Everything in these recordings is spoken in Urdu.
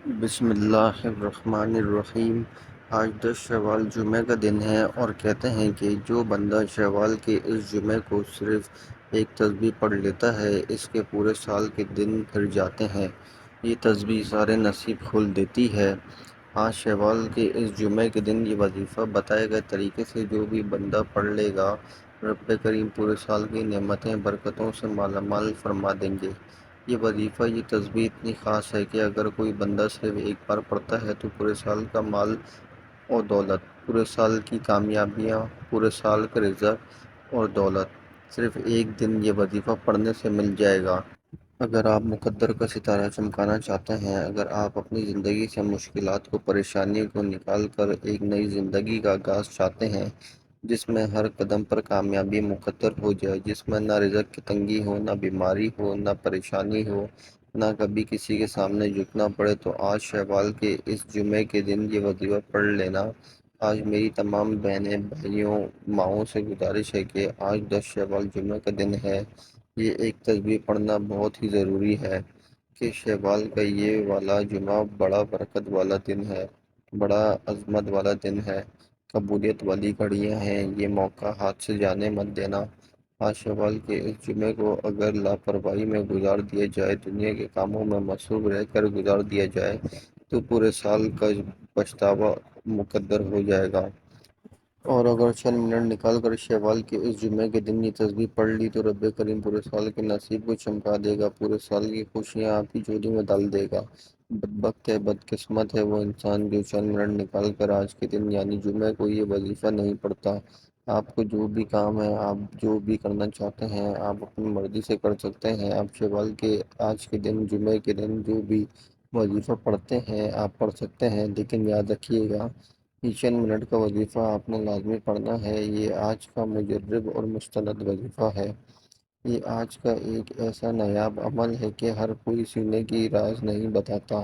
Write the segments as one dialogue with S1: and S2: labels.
S1: بسم اللہ الرحمن الرحیم۔ آج 10 شوال جمعہ کا دن ہے اور کہتے ہیں کہ جو بندہ شوال کے اس جمعہ کو صرف ایک تسبیح پڑھ لیتا ہے اس کے پورے سال کے دن پھر جاتے ہیں۔ یہ تسبیح سارے نصیب کھول دیتی ہے۔ آج شوال کے اس جمعہ کے دن یہ وظیفہ بتائے گئے طریقے سے جو بھی بندہ پڑھ لے گا، رب کریم پورے سال کی نعمتیں برکتوں سے مالا مال فرما دیں گے۔ یہ وظیفہ، یہ تسبیح اتنی خاص ہے کہ اگر کوئی بندہ صرف ایک بار پڑھتا ہے تو پورے سال کا مال اور دولت، پورے سال کی کامیابیاں، پورے سال کا رزق اور دولت صرف ایک دن یہ وظیفہ پڑھنے سے مل جائے گا۔ اگر آپ مقدر کا ستارہ چمکانا چاہتے ہیں، اگر آپ اپنی زندگی سے مشکلات کو، پریشانیوں کو نکال کر ایک نئی زندگی کا آغاز چاہتے ہیں جس میں ہر قدم پر کامیابی مقدر ہو جائے، جس میں نہ رزق کی تنگی ہو، نہ بیماری ہو، نہ پریشانی ہو، نہ کبھی کسی کے سامنے جھکنا پڑے، تو آج شوال کے اس جمعے کے دن یہ وظیفہ پڑھ لینا۔ آج میری تمام بہنیں، بھائیوں، ماؤں سے گزارش ہے کہ آج 10 شوال جمعہ کا دن ہے۔ یہ ایک تسبیح پڑھنا بہت ہی ضروری ہے کہ شوال کا یہ والا جمعہ بڑا برکت والا دن ہے، بڑا عظمت والا دن ہے، قبولیت والی گھڑیاں ہیں۔ یہ موقع ہاتھ سے جانے مت دینا۔ آج شوال کے اس جمعے کو اگر لاپرواہی میں گزار دیا جائے، دنیا کے کاموں میں مصروف رہ کر گزار دیا جائے تو پورے سال کا پچھتاوا مقدر ہو جائے گا۔ اور اگر چند منٹ نکال کر شوال کے اس جمعے کے دن یہ تسبیح پڑھ لی تو رب کریم پورے سال کے نصیب کو چمکا دے گا، پورے سال کی خوشیاں آپ کی جھولی میں ڈال دے گا۔ بدبخت ہے، بدقسمت ہے وہ انسان جو چند منٹ نکال کر آج کے دن یعنی جمعہ کو یہ وظیفہ نہیں پڑھتا۔ آپ کو جو بھی کام ہے، آپ جو بھی کرنا چاہتے ہیں، آپ اپنی مرضی سے کر سکتے ہیں۔ آپ شوال کے آج کے دن، جمعہ کے دن جو بھی وظیفہ پڑھتے ہیں آپ پڑھ سکتے ہیں، لیکن یاد رکھیے گا یہ چند منٹ کا وظیفہ آپ نے لازمی پڑھنا ہے۔ یہ آج کا مجرب اور مستند وظیفہ ہے۔ یہ آج کا ایک ایسا نایاب عمل ہے کہ ہر کوئی سینے کی راز نہیں بتاتا۔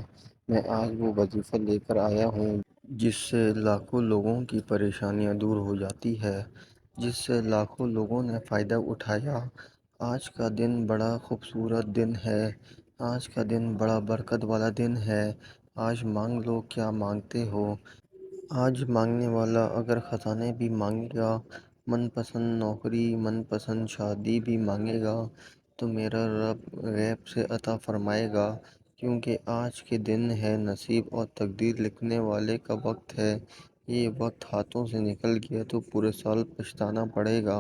S1: میں آج وہ وظیفہ لے کر آیا ہوں جس سے لاکھوں لوگوں کی پریشانیاں دور ہو جاتی ہے، جس سے لاکھوں لوگوں نے فائدہ اٹھایا۔ آج کا دن بڑا خوبصورت دن ہے، آج کا دن بڑا برکت والا دن ہے۔ آج مانگ لو کیا مانگتے ہو۔ آج مانگنے والا اگر خزانے بھی مانگے گا، من پسند نوکری، من پسند شادی بھی مانگے گا تو میرا رب غیب سے عطا فرمائے گا، کیونکہ آج کے دن ہے نصیب اور تقدیر لکھنے والے کا وقت ہے۔ یہ وقت ہاتھوں سے نکل گیا تو پورے سال پچھتانا پڑے گا۔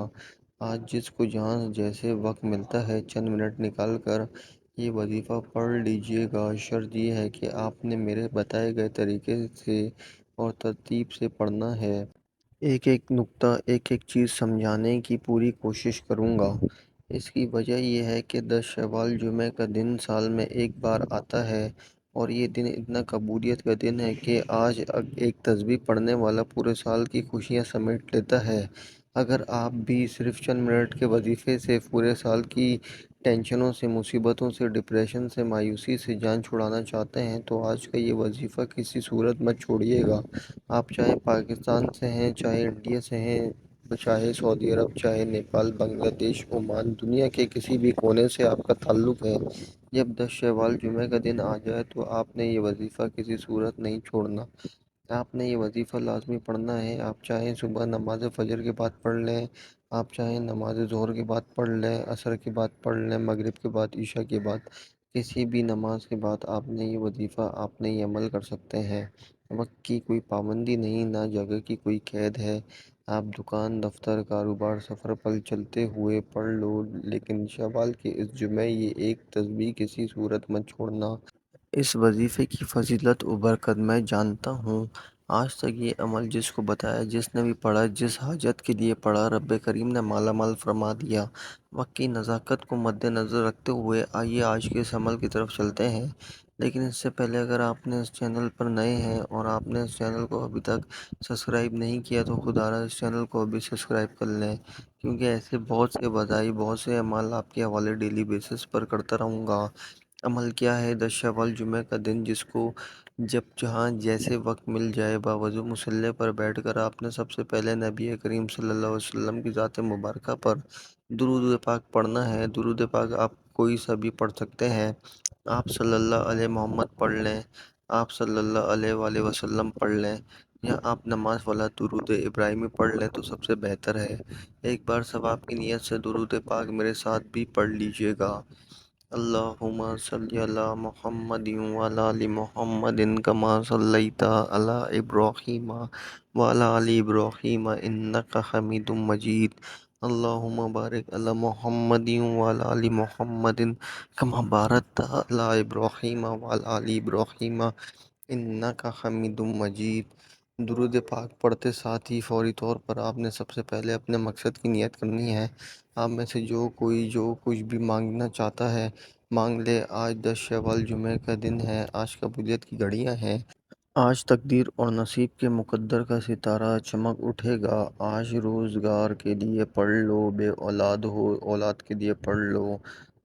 S1: آج جس کو جہاں جیسے وقت ملتا ہے چند منٹ نکال کر یہ وظیفہ پڑھ لیجئے گا۔ شرط یہ ہے کہ آپ نے میرے بتائے گئے طریقے سے اور ترتیب سے پڑھنا ہے۔ ایک ایک نقطہ، ایک ایک چیز سمجھانے کی پوری کوشش کروں گا۔ اس کی وجہ یہ ہے کہ 10 شوال جمعہ کا دن سال میں ایک بار آتا ہے اور یہ دن اتنا قبولیت کا دن ہے کہ آج ایک تسبیح پڑھنے والا پورے سال کی خوشیاں سمیٹ لیتا ہے۔ اگر آپ بھی صرف چند منٹ کے وظیفے سے پورے سال کی ٹینشنوں سے، مصیبتوں سے، ڈپریشن سے، مایوسی سے جان چھڑانا چاہتے ہیں تو آج کا یہ وظیفہ کسی صورت مت چھوڑیے گا۔ آپ چاہے پاکستان سے ہیں، چاہے انڈیا سے ہیں، چاہے سعودی عرب، چاہے نیپال، بنگلہ دیش، عمان، دنیا کے کسی بھی کونے سے آپ کا تعلق ہے، جب 10 شوال جمعہ کا دن آ جائے تو آپ نے یہ وظیفہ کسی صورت نہیں چھوڑنا۔ آپ نے یہ وظیفہ لازمی پڑھنا ہے۔ آپ چاہیں صبح نماز فجر کے بعد پڑھ لیں، آپ چاہیں نماز ظہر کے بعد پڑھ لیں، عصر کے بعد پڑھ لیں، مغرب کے بعد، عشاء کے بعد، کسی بھی نماز کے بعد آپ نے یہ وظیفہ، آپ نے یہ عمل کر سکتے ہیں۔ وقت کی کوئی پابندی نہیں، نہ جگہ کی کوئی قید ہے۔ آپ دکان، دفتر، کاروبار، سفر پر چلتے ہوئے پڑھ لو، لیکن شوال کے اس جمعہ یہ ایک تسبیح کسی صورت مت چھوڑنا۔ اس وظیفے کی فضیلت و برکت میں جانتا ہوں۔ آج تک یہ عمل جس کو بتایا، جس نے بھی پڑھا، جس حاجت کے لیے پڑھا، رب کریم نے مالا مال فرما دیا۔ وقت کی نزاکت کو مد نظر رکھتے ہوئے آئیے آج کے اس عمل کی طرف چلتے ہیں۔ لیکن اس سے پہلے اگر آپ نے اس چینل پر نئے ہیں اور آپ نے اس چینل کو ابھی تک سبسکرائب نہیں کیا تو خدا را اس چینل کو ابھی سبسکرائب کر لیں، کیونکہ ایسے بہت سے وظائف، بہت سے اعمال آپ کے حوالے ڈیلی بیسس پر کرتا رہوں گا۔ عمل کیا ہے؟ 10 شوال جمعہ کا دن جس کو جب جہاں جیسے وقت مل جائے، باوضو مصلی پر بیٹھ کر آپ نے سب سے پہلے نبی کریم صلی اللہ علیہ وسلم کی ذات مبارکہ پر درود پاک پڑھنا ہے۔ درود پاک آپ کوئی سا بھی پڑھ سکتے ہیں۔ آپ صلی اللہ علیہ محمد پڑھ لیں، آپ صلی اللہ علیہ وآلہ وسلم پڑھ لیں، یا آپ نماز والا درود ابراہیمی پڑھ لیں تو سب سے بہتر ہے۔ ایک بار ثواب کی نیت سے درود پاک میرے ساتھ بھی پڑھ لیجئے گا۔ اللہم صلی علی محمد وعلی آل محمد کما صلیت علی ابراہیم وعلی آل ابراہیم انک حمید مجید۔ اللہم بارک علی محمد وعلی آل محمد کما بارکت علی ابراہیم وعلی آل ابراہیم انک حمید مجید۔ درود پاک پڑھتے ساتھ ہی فوری طور پر آپ نے سب سے پہلے اپنے مقصد کی نیت کرنی ہے۔ آپ میں سے جو کچھ بھی مانگنا چاہتا ہے مانگ لے۔ آج 10 شوال جمعہ کا دن ہے۔ آج قبولیت کی گھڑیاں ہیں۔ آج تقدیر اور نصیب کے مقدر کا ستارہ چمک اٹھے گا۔ آج روزگار کے لیے پڑھ لو، بے اولاد ہو اولاد کے لیے پڑھ لو،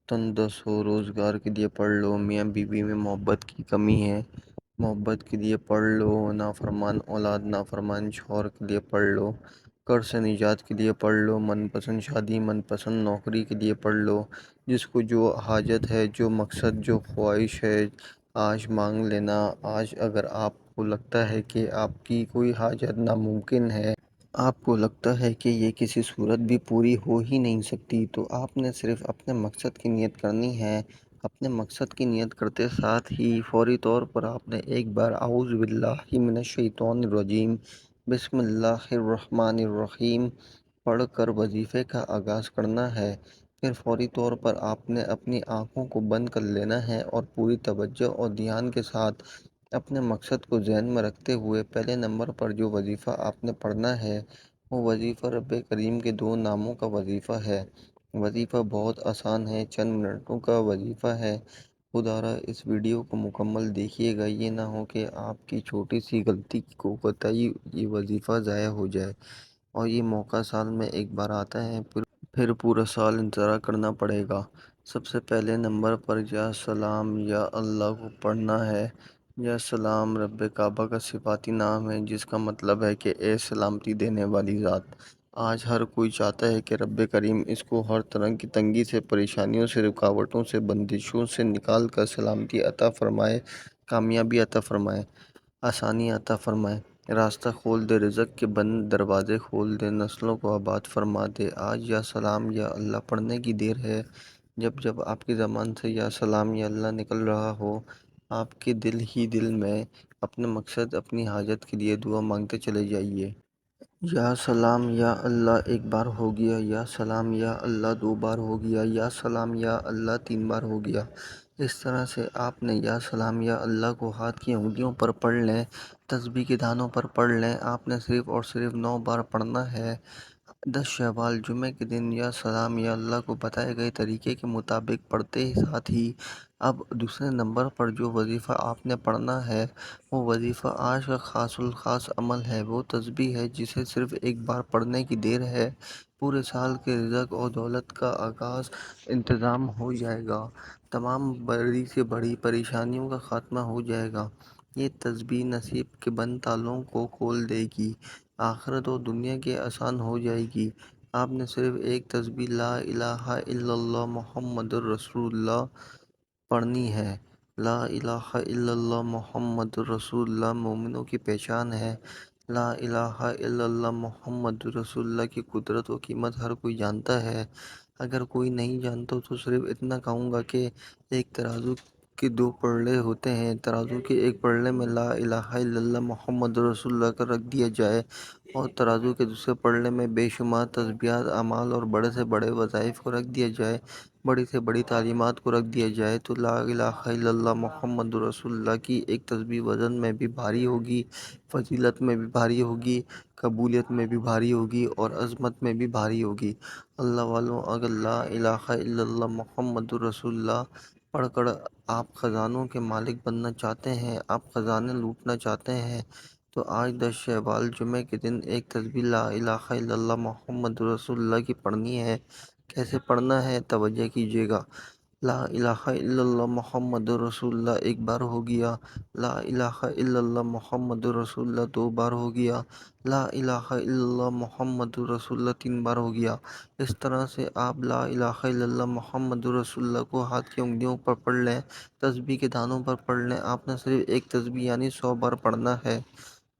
S1: تندرست ہو روزگار کے لیے پڑھ لو، میاں بیوی میں محبت کی کمی ہے محبت کے لیے پڑھ لو، نافرمان اولاد نافرمان شوہر کے لیے پڑھ لو، قرض سے نجات کے لیے پڑھ لو، من پسند شادی من پسند نوکری کے لیے پڑھ لو۔ جس کو جو حاجت ہے، جو مقصد، جو خواہش ہے، آج مانگ لینا۔ آج اگر آپ کو لگتا ہے کہ آپ کی کوئی حاجت ناممکن ہے، آپ کو لگتا ہے کہ یہ کسی صورت بھی پوری ہو ہی نہیں سکتی، تو آپ نے صرف اپنے مقصد کی نیت کرنی ہے۔ اپنے مقصد کی نیت کرتے ساتھ ہی فوری طور پر آپ نے ایک بار اعوذ باللہ من الشیطان الرجیم بسم اللہ الرحمن الرحیم پڑھ کر وظیفے کا آغاز کرنا ہے۔ پھر فوری طور پر آپ نے اپنی آنکھوں کو بند کر لینا ہے اور پوری توجہ اور دھیان کے ساتھ اپنے مقصد کو ذہن میں رکھتے ہوئے پہلے نمبر پر جو وظیفہ آپ نے پڑھنا ہے وہ وظیفہ رب کریم کے 2 ناموں کا وظیفہ ہے۔ وظیفہ بہت آسان ہے، چند منٹوں کا وظیفہ ہے۔ خدارا اس ویڈیو کو مکمل دیکھیے گا، یہ نہ ہو کہ آپ کی چھوٹی سی غلطی کو بتائی یہ وظیفہ ضائع ہو جائے، اور یہ موقع سال میں ایک بار آتا ہے، پھر پورا سال انتظار کرنا پڑے گا۔ سب سے پہلے نمبر پر یا سلام یا اللہ کو پڑھنا ہے۔ یا سلام رب کعبہ کا صفاتی نام ہے، جس کا مطلب ہے کہ اے سلامتی دینے والی ذات۔ آج ہر کوئی چاہتا ہے کہ رب کریم اس کو ہر طرح کی تنگی سے، پریشانیوں سے، رکاوٹوں سے، بندشوں سے نکال کر سلامتی عطا فرمائے، کامیابی عطا فرمائے، آسانی عطا فرمائے، راستہ کھول دے، رزق کے بند دروازے کھول دے، نسلوں کو آباد فرما دے۔ آج یا سلام یا اللہ پڑھنے کی دیر ہے۔ جب جب آپ کی زبان سے یا سلام یا اللہ نکل رہا ہو، آپ کے دل ہی دل میں اپنے مقصد، اپنی حاجت کے لیے دعا مانگتے چلے جائیے۔ یا سلام یا اللہ ایک بار ہو گیا، یا سلام یا اللہ 2 بار ہو گیا، یا سلام یا اللہ 3 بار ہو گیا۔ اس طرح سے آپ نے یا سلام یا اللہ کو ہاتھ کی انگلیوں پر پڑھ لیں، تسبیح کے دانوں پر پڑھ لیں۔ آپ نے صرف اور صرف 9 بار پڑھنا ہے۔ 10 شوال جمعہ کے دن یا سلام یا اللہ کو بتائے گئے طریقے کے مطابق پڑھتے ہی ساتھ ہی اب دوسرے نمبر پر جو وظیفہ آپ نے پڑھنا ہے وہ وظیفہ آج کا خاص الخاص عمل ہے۔ وہ تسبیح ہے جسے صرف ایک بار پڑھنے کی دیر ہے، پورے سال کے رزق اور دولت کا آغاز انتظام ہو جائے گا، تمام بڑی سے بڑی پریشانیوں کا خاتمہ ہو جائے گا۔ یہ تسبیح نصیب کے بند تالوں کو کھول دے گی، آخرت و دنیا کے آسان ہو جائے گی۔ آپ نے صرف ایک تسبیح لا الہ الا اللہ محمد الرسول اللہ پڑھنی ہے۔ لا الہ الا اللہ محمد الرسول اللہ مومنوں کی پہچان ہے۔ لا الہ الا اللہ محمد رسول اللہ کی قدرت و قیمت ہر کوئی جانتا ہے۔ اگر کوئی نہیں جانتا تو صرف اتنا کہوں گا کہ ایک ترازو کے 2 پلڑے ہوتے ہیں، ترازو کے ایک پلڑے میں لا الہ الا اللہ محمد رسول اللہ کا رکھ دیا جائے اور ترازو کے دوسرے پلڑے میں بے شمار تسبیحات، اعمال اور بڑے سے بڑے وظائف کو رکھ دیا جائے، بڑی سے بڑی تعلیمات کو رکھ دیا جائے، تو لا الہ الا اللہ محمد رسول اللہ کی ایک تسبیح وزن میں بھی بھاری ہوگی، فضیلت میں بھی بھاری ہوگی، قبولیت میں بھی بھاری ہوگی اور عظمت میں بھی بھاری ہوگی۔ اللہ والوں، اگر لا الہ الا اللہ محمد رسول اللہ پڑھ کر آپ خزانوں کے مالک بننا چاہتے ہیں، آپ خزانے لوٹنا چاہتے ہیں، تو آج 10 شوال جمعہ کے دن ایک تسبیح لا الہ الا اللہ محمد رسول اللہ کی پڑھنی ہے۔ کیسے پڑھنا ہے توجہ کیجیے گا۔ لا الہ الا اللہ محمد رسول اللہ ایک بار ہو گیا، لا الہ الا اللہ محمد رسول اللہ دو بار ہو گیا، لا الہ الا اللہ محمد رسول اللہ تین بار ہو گیا۔ اس طرح سے آپ لا الہ الا اللہ محمد رسول اللہ کو ہاتھ کی انگلیوں پر پڑھ لیں، تسبیح کے دانوں پر پڑھ لیں۔ آپ نے صرف ایک تسبیح یعنی 100 بار پڑھنا ہے۔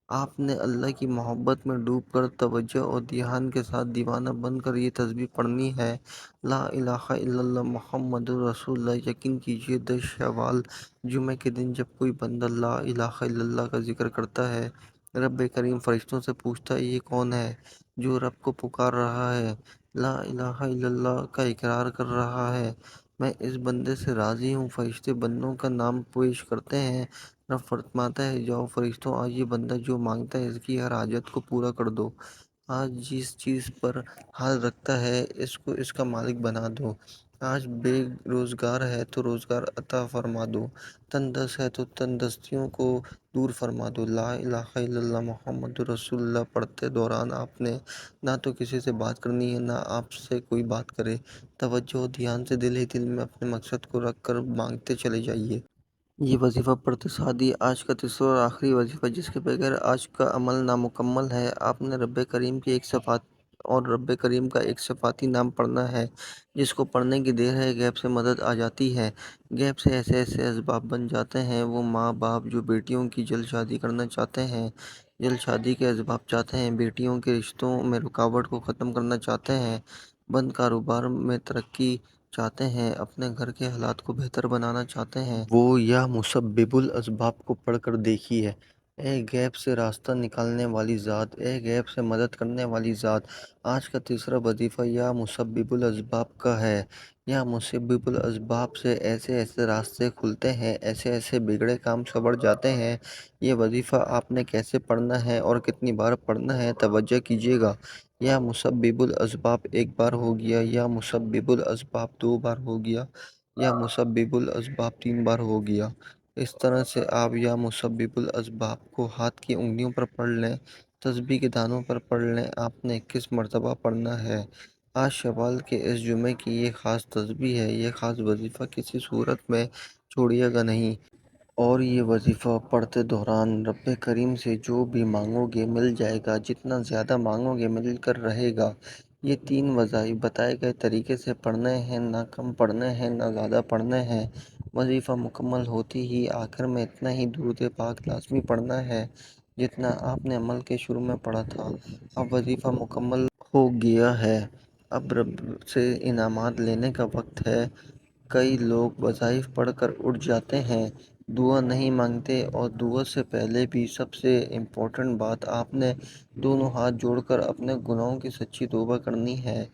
S1: آپ نے اللہ کی محبت میں ڈوب کر توجہ اور دھیان کے ساتھ دیوانہ بن کر یہ تسبیح پڑھنی ہے، لا الہ الا اللہ محمد رسول اللہ۔ یقین کیجئے 10 شوال جمعے کے دن جب کوئی بندہ لا الہ الا اللہ کا ذکر کرتا ہے، رب کریم فرشتوں سے پوچھتا ہے یہ کون ہے جو رب کو پکار رہا ہے، لا الہ الا اللہ کا اقرار کر رہا ہے، میں اس بندے سے راضی ہوں۔ فرشتے بندوں کا نام پیش کرتے ہیں، رب فرماتا ہے جاؤ فرشتوں، آج یہ بندہ جو مانگتا ہے اس کی ہر حاجت کو پورا کر دو، آج جس چیز پر ہاتھ رکھتا ہے اس کو اس کا مالک بنا دو، آج بے روزگار ہے تو روزگار عطا فرما دو، تندرست ہے تو تندرستیوں کو دور فرما دو۔ لا الہ الا اللہ محمد رسول اللہ پڑھتے دوران آپ نے نہ تو کسی سے بات کرنی ہے نہ آپ سے کوئی بات کرے، توجہ و دھیان سے دل ہی دل میں اپنے مقصد کو رکھ کر مانگتے چلے جائیے۔ یہ وظیفہ پڑھتے ساتھ ہی آج کا تیسرا اور آخری وظیفہ جس کے بغیر آج کا عمل نامکمل ہے، آپ نے رب کریم کا ایک صفاتی نام پڑھنا ہے جس کو پڑھنے کی دیر ہے غیب سے مدد آ جاتی ہے، غیب سے ایسے ایسے اسباب بن جاتے ہیں۔ وہ ماں باپ جو بیٹیوں کی جلد شادی کرنا چاہتے ہیں، جلد شادی کے اسباب چاہتے ہیں، بیٹیوں کے رشتوں میں رکاوٹ کو ختم کرنا چاہتے ہیں، بند کاروبار میں ترقی چاہتے ہیں، اپنے گھر کے حالات کو بہتر بنانا چاہتے ہیں، وہ یا مسبب الاسباب کو پڑھ کر دیکھیے۔ اے غیب سے راستہ نکالنے والی ذات، اے غیب سے مدد کرنے والی ذات، آج کا تیسرا وظیفہ یا مسبب الاسباب کا ہے۔ یا مسبب الاسباب سے ایسے ایسے راستے کھلتے ہیں، ایسے ایسے بگڑے کام سنور جاتے ہیں۔ یہ وظیفہ آپ نے کیسے پڑھنا ہے اور کتنی بار پڑھنا ہے توجہ کیجیے گا۔ یا مسبب الاسباب ایک بار ہو گیا، یا مسبب الاسباب دو بار ہو گیا، یا مسبب الاسباب تین بار ہو گیا۔ اس طرح سے آپ یا مسبب الاسباب کو ہاتھ کی انگلیوں پر پڑھ لیں، تسبیح کے دانوں پر پڑھ لیں۔ آپ نے 21 مرتبہ پڑھنا ہے۔ آج شوال کے اس جمعے کی یہ خاص تسبیح ہے، یہ خاص وظیفہ کسی صورت میں چھوڑیے گا نہیں۔ اور یہ وظیفہ پڑھتے دوران رب کریم سے جو بھی مانگو گے مل جائے گا، جتنا زیادہ مانگو گے مل کر رہے گا۔ یہ 3 وظائف بتائے گئے طریقے سے پڑھنے ہیں، نہ کم پڑھنے ہیں نہ زیادہ پڑھنے ہیں۔ وظیفہ مکمل ہوتی ہی آخر میں اتنا ہی درود پاک لازمی پڑھنا ہے جتنا آپ نے عمل کے شروع میں پڑھا تھا۔ اب وظیفہ مکمل ہو گیا ہے، اب رب سے انعامات لینے کا وقت ہے۔ کئی لوگ وظائف پڑھ کر اٹھ جاتے ہیں، دعا نہیں مانگتے، اور دعا سے پہلے بھی سب سے امپورٹنٹ بات آپ نے دونوں ہاتھ جوڑ کر اپنے گناہوں کی سچی توبہ کرنی ہے۔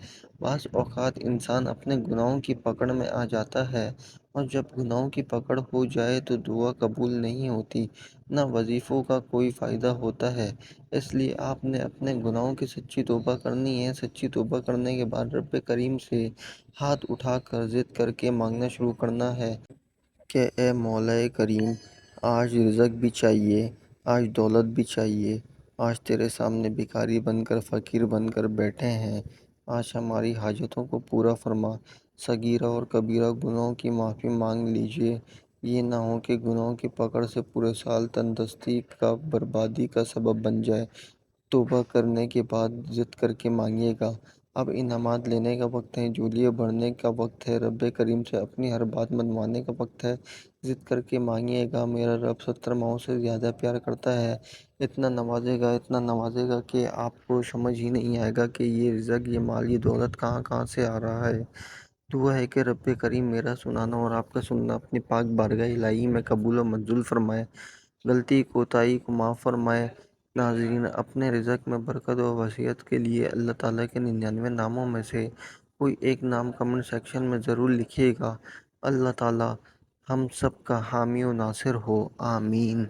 S1: بعض اوقات انسان اپنے گناہوں کی پکڑ میں آ جاتا ہے، اور جب گناہوں کی پکڑ ہو جائے تو دعا قبول نہیں ہوتی، نہ وظیفوں کا کوئی فائدہ ہوتا ہے۔ اس لیے آپ نے اپنے گناہوں کی سچی توبہ کرنی ہے۔ سچی توبہ کرنے کے بعد رب کریم سے ہاتھ اٹھا کر ضد کر کے مانگنا شروع کرنا ہے کہ اے مولا کریم، آج رزق بھی چاہیے، آج دولت بھی چاہیے، آج تیرے سامنے بھکاری بن کر فقیر بن کر بیٹھے ہیں، آج ہماری حاجتوں کو پورا فرما۔ صغیرہ اور کبیرہ گناہوں کی معافی مانگ لیجئے، یہ نہ ہو کہ گناہوں کی پکڑ سے پورے سال تندرستی کا بربادی کا سبب بن جائے۔ توبہ کرنے کے بعد ضد کر کے مانگیے گا۔ اب انعامات لینے کا وقت ہے، جھولیاں بھرنے کا وقت ہے، رب کریم سے اپنی ہر بات منوانے کا وقت ہے۔ ضد کر کے مانگیے گا، میرا رب 70 ماؤں سے زیادہ پیار کرتا ہے، اتنا نوازے گا، اتنا نوازے گا کہ آپ کو سمجھ ہی نہیں آئے گا کہ یہ رزق، یہ مال، یہ دولت کہاں کہاں سے آ رہا ہے۔ دعا ہے کہ رب کریم میرا سنانا اور آپ کا سننا اپنی پاک بارگاہ الہی میں قبول و منظور فرمائے، غلطی کوتاہی کو معاف فرمائے۔ ناظرین، اپنے رزق میں برکت و وسعت کے لیے اللہ تعالیٰ کے 99 ناموں میں سے کوئی ایک نام کمنٹ سیکشن میں ضرور لکھیے گا۔ اللہ تعالیٰ ہم سب کا حامی و ناصر ہو، آمین۔